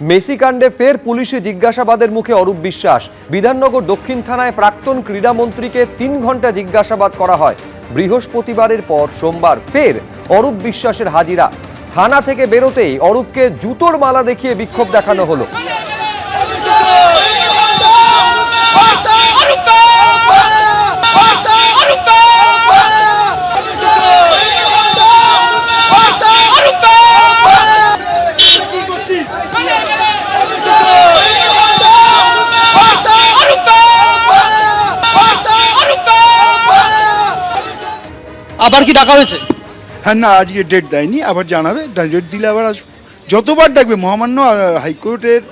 Messi কাণ্ডে ফের পুলিশি জিজ্ঞাসাবাদের মুখে অরূপ বিশ্বাস। বিধাননগর দক্ষিণ থানায় প্রাক্তন ক্রীড়ামন্ত্রীকে ৩ ঘন্টা জিজ্ঞাসাবাদ করা হয়। বৃহস্পতিবারের পর সোমবার ফের অরূপ বিশ্বাসের হাজিরা। থানা থেকে বেরোতেই অরূপকে জুতোর মালা দেখিয়ে বিক্ষোভ দেখানো হলো। আবার কি ডাকা হয়েছে? হ্যাঁ, না আজকে ডেট দেয়নি, আবার জানাবে। ডেট দিলে আবার আসবো। যতবার ডাকবে, মহামান্য হাইকোর্টের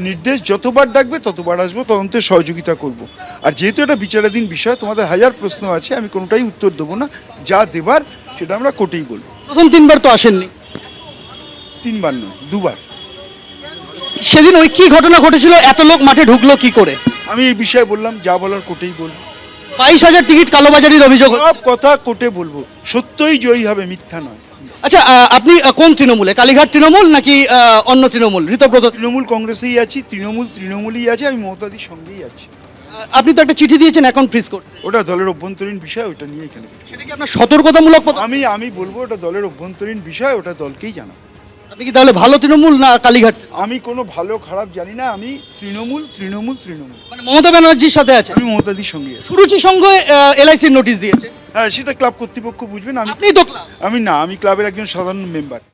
নির্দেশ, যতবার ডাকবে ততবার আসবো, তদন্তের সহযোগিতা করব। আর যেহেতু এটা বিচারাধীন বিষয়, তোমাদের হাজার প্রশ্ন আছে, আমি কোনোটাই উত্তর দেবো না। যা দেবার সেটা আমরা কোর্টেই বলবো। প্রথম 3 বার তো আসেননি। 3 বার নয়, 2 বার। সেদিন ওই কি ঘটনা ঘটেছিল, এত লোক মাঠে ঢুকলো কি করে? আমি এই বিষয়ে বললাম, যা বলার কোর্টেই বলবো। 22,000 টিকিট কালোবাজারির অভিযোগ। সব কথা কোর্টে বলবো, সত্যই জয়ী হবে, মিথ্যা নয়। আচ্ছা, আপনি কোন তৃণমূলে? কালীঘাট তৃণমূল নাকি অন্য তৃণমূল? ঋতব্রত তৃণমূল কংগ্রেসেই আছি, তৃণমূলই আছে, আমি মমতাদির সঙ্গেই আছি। আপনি তো একটা চিঠি দিয়েছেন অ্যাকাউন্ট ফ্রিজ করতে। ওটা দলের অভ্যন্তরীণ বিষয়, ওটা নিয়ে এখানে সেটা কি আপনার সতর্কতামূলক আমি বলবো ওটা দলের অভ্যন্তরীণ বিষয়, ওটা দলকেই জানাবো। আপনি কি তাহলে ভালো তৃণমূল না কালীঘাট? আমি কোনো ভালো খারাপ জানি না, আমি তৃণমূল। মানে মমতা ব্যানার্জির সাথে আছে? আমি মমতাদির সঙ্গে আছি। সুরুচি সংঘ এলআইসির নোটিশ দিয়েছে। হ্যাঁ, সেটা ক্লাব কর্তৃপক্ষ বুঝবেন। আপনি তো ক্লাব। আমি ক্লাবের একজন সাধারণ মেম্বার।